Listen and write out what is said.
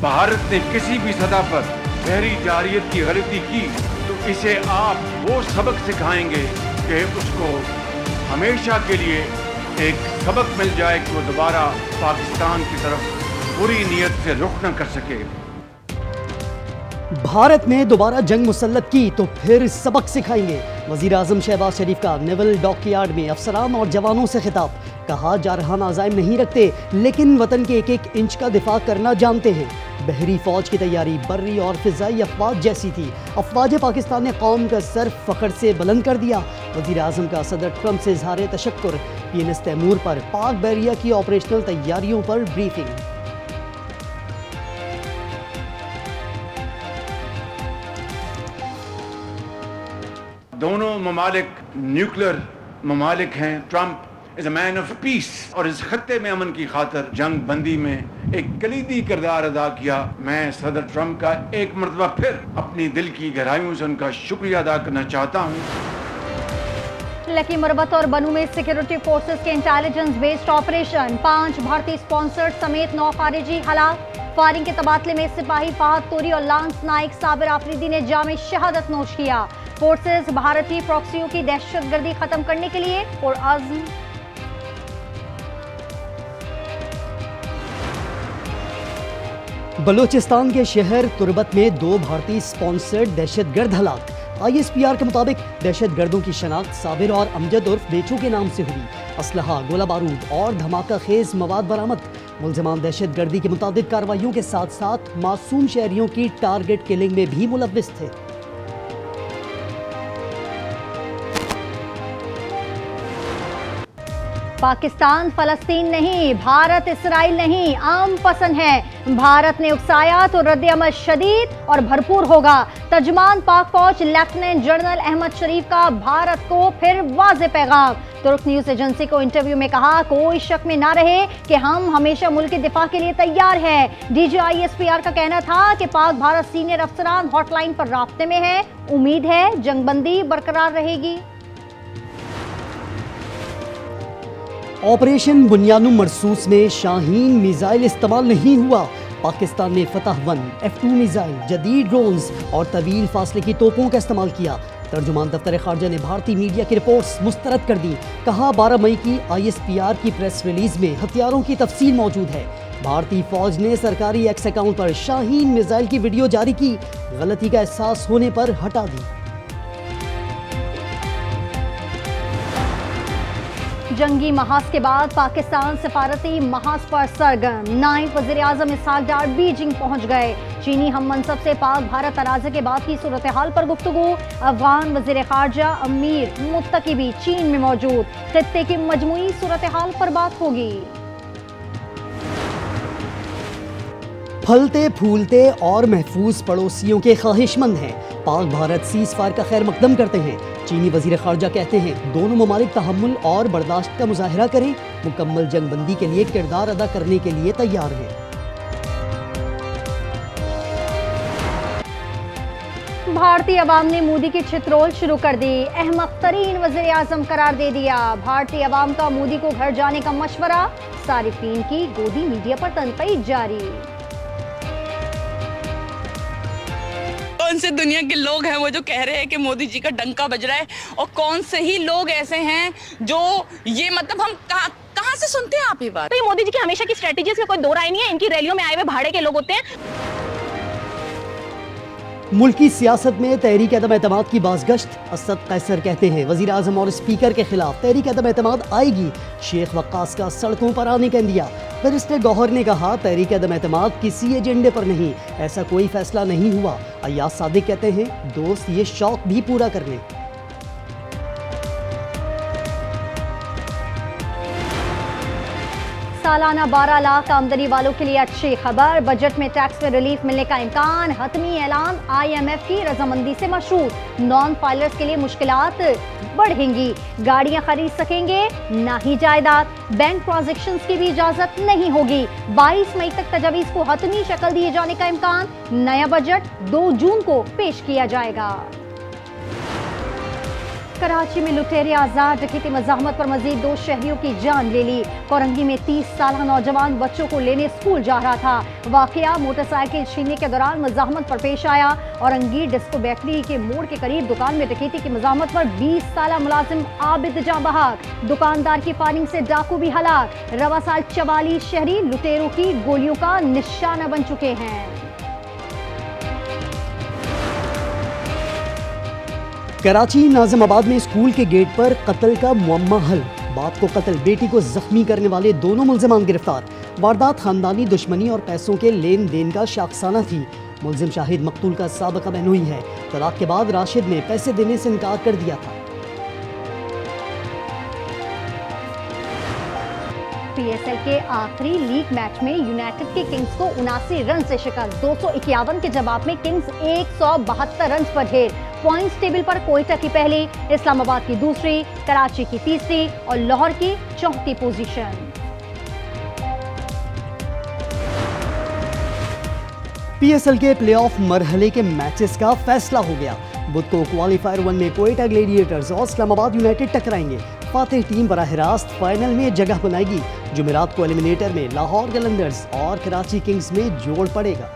भारत ने किसी भी सतह पर बहरी जारियत की गलती की तो इसे आप वो सबक सिखाएंगे कि उसको हमेशा के लिए एक सबक मिल जाए कि वो दोबारा पाकिस्तान की तरफ बुरी नीयत से रुख न कर सके। भारत ने दोबारा जंग मुसल्लत की तो फिर सबक सिखाएंगे। वजीर आजम शहबाज शरीफ का नेवल डॉकयार्ड में अफसरान और जवानों से खिताब। कहा जारहाना अज़ाइम नहीं रखते लेकिन वतन के एक एक इंच का दिफा करना जानते हैं। बहरी फौज की तैयारी बर्री और फिजाई अफवाज जैसी थी। अफवाज पाकिस्तान ने कौम का सर फख्र से बुलंद कर दिया। वजीर आजम का सदर ट्रंप से इजहार तशक्कुर। PNS तैमूर पर पाक बहरिया की ऑपरेशनल तैयारियों पर ब्रीफिंग। दोनों ममालिक न्यूक्लियर ममालिक हैं। Trump is a man of peace और इस खत्ते में अमन की खातर जंग बंदी में एक कलीदी किरदार अदा किया। मैं सदर ट्रंप का एक मरतबा फिर अपनी दिल की गहराइयों से उनका शुक्रिया अदा करना चाहता हूँ। लकी मुरबत और बनू में सिक्योरिटी फोर्सेस के इंटेलिजेंस बेस्ड ऑपरेशन, 5 भारतीय स्पॉन्सर्ड समेत 9 खारिजी हलाक। फायरिंग के तबादले में सिपाही फहद तोरी और लांस नाइक साबिर आफरीदी ने जामे शहादत नोश किया। फोर्सेस भारतीय प्रॉक्सियों की दहशतगर्दी खत्म करने के लिए और आज़म। बलूचिस्तान के शहर तुर्बत में 2 भारतीय स्पॉन्सर्ड दहशतगर्द हलाक। ISPR के मुताबिक दहशतगर्दों की शनाख्त साबिर और अमजद उर्फ बेचू के नाम से हुई। असलहा, गोला बारूद और धमाका खेज मवाद बरामद। मुलजमान दहशतगर्दी की मुताबिक कार्रवाइयों के साथ साथ मासूम शहरियों की टारगेट किलिंग में भी मुलव्विस थे। पाकिस्तान फलस्तीन नहीं, भारत इसराइल नहीं, आम पसंद है। भारत ने उकसाया तो रद्द-ए-अमल शदीद और भरपूर होगा। तर्जुमान पाक फौज लेफ्टिनेंट जनरल अहमद शरीफ का भारत को फिर वाज़ेह पैगाम। तुर्क न्यूज एजेंसी को इंटरव्यू में कहा, कोई शक में ना रहे कि हम हमेशा मुल्क के दिफा के लिए तैयार हैं। DG ISPR का कहना था कि पाक भारत सीनियर अफसरान हॉटलाइन पर राब्ते में है। उम्मीद है जंगबंदी बरकरार रहेगी। ऑपरेशन बुनियानुम मरसूस में शाहीन मिसाइल इस्तेमाल नहीं हुआ। पाकिस्तान ने फतह 1 F2 मिसाइल, जदीद ड्रोन्स और तवील फासले की तोपों का इस्तेमाल किया। तर्जुमान दफ्तर खारजा ने भारतीय मीडिया की रिपोर्ट्स मुस्तरद कर दी। कहा 12 मई की ISPR की प्रेस रिलीज में हथियारों की तफसील मौजूद है। भारतीय फौज ने सरकारी एक्स अकाउंट पर शाहीन मिसाइल की वीडियो जारी की। गलती का एहसास होने पर हटा दी। जंगी महाज के बाद पाकिस्तान सफारती महाज पर सरगर्म। नायब वज़ीर आज़म इसहाक डार बीजिंग पहुंच गए। चीनी हम मनसब से पाक भारत तनाज़े के बाद की सूरत हाल पर गुफ्तगू। अफगान वज़ीर खारजा अमीर मुत्तकी भी चीन में मौजूद। खित्ते की मजमूई सूरत हाल पर बात होगी। फलते फूलते और महफूज पड़ोसियों के ख्वाहिशमंद हैं। पाक भारत सीज फायर का खैर मकदम करते हैं। चीनी वजीर खारजा कहते हैं दोनों ममालिक तहम्मुल और बर्दाश्त का मुजाहिरा करें। मुकम्मल जंगबंदी के लिए किरदार अदा करने के लिए तैयार हैं। भारतीय अवाम ने मोदी की छित्रोल शुरू कर दी। अहमक तरीन वज़ीर आज़म करार दे दिया। भारतीय अवाम का मोदी को घर जाने का मशवरा। सारिफीन की गोदी मीडिया पर तनकीद जारी। कौन से दुनिया के लोग हैं वो जो कह रहे हैं कि मोदी जी का डंका बज रहा है, और कौन से ही लोग ऐसे हैं जो ये मतलब हम कहाँ से सुनते हैं आप ये बात। तो ये मोदी जी की हमेशा की स्ट्रेटेजीज का कोई दो राय नहीं है। इनकी रैलियों में आए हुए भाड़े के लोग होते हैं। मुल्की सियासत में तहरीक अदम एतमाद की बाज़गश्त। असद कैसर कहते हैं वज़ीर आज़म और स्पीकर के खिलाफ तहरीक अदम एतमाद आएगी। शेख वक्कास का सड़कों पर आने का इंदिया। बैरिस्टर गौहर ने कहा तहरीक अदम एतमाद किसी एजेंडे पर नहीं, ऐसा कोई फैसला नहीं हुआ। अय्याज सादिक कहते हैं दोस्त ये शौक भी पूरा कर लें। सालाना 12 लाख आमदनी वालों के लिए अच्छी खबर। बजट में टैक्स में रिलीफ मिलने का इम्कान। हतमी ऐलान IMF की रजामंदी से मशरूत। नॉन फाइलर्स के लिए मुश्किलात बढ़ेंगी। गाड़ियां खरीद सकेंगे ना ही जायदाद। बैंक ट्रांजैक्शंस की भी इजाजत नहीं होगी। 22 मई तक तजावीज को हतमी शक्ल दिए जाने का इम्कान। नया बजट 2 जून को पेश किया जाएगा। कराची में लुटेरे आजाद, डकैती मज़ाहमत पर मजीद 2 शहरियों की जान ले ली। कोरंगी में 30 साल नौजवान बच्चों को लेने स्कूल जा रहा था। वाकया मोटरसाइकिल छीनने के दौरान मज़ाहमत पर पेश आया। औरंगी डिस्को बेकरी के मोड़ के करीब दुकान में डकैती की मज़ाहमत पर 20 साल मुलाजिम आबिद जां बहक, दुकानदार की फायरिंग से डाकू भी हलाक। रवा साल 44 शहरी लुटेरों की गोलियों का निशाना बन चुके हैं। कराची नाज़िमाबाद में स्कूल के गेट पर कत्ल का मुअम्मा हल। बाप को कत्ल, बेटी को जख्मी करने वाले दोनों मुल्जिमान गिरफ्तार। वारदात खानदानी दुश्मनी और पैसों के लेन देन का शाखसाना थी। मुल्जिम शाहिद मकतूल का साबिका बहनोई है। तलाक के बाद राशिद ने पैसे देने से इनकार कर दिया था। PSL के आखिरी लीग मैच में यूनाइटेड के किंग्स को 79 रन से शिकस्त। 251 के जवाब में किंग्स 172 रन पर ढेर। पॉइंट्स टेबल पर कोयटा की पहली, इस्लामाबाद की दूसरी, कराची की तीसरी और लाहौर की चौथी पोजीशन। PSL के प्लेऑफ मरहले के मैचेस का फैसला हो गया। बुध को क्वालिफायर 1 में कोयटा ग्लेडिएटर्स और इस्लामाबाद यूनाइटेड टकराएंगे। फातिह टीम बराह रास्त फाइनल में जगह बनाएगी। जुमेरात को एलिमिनेटर में लाहौर कलंदर्स और कराची किंग्स में जोड़ पड़ेगा।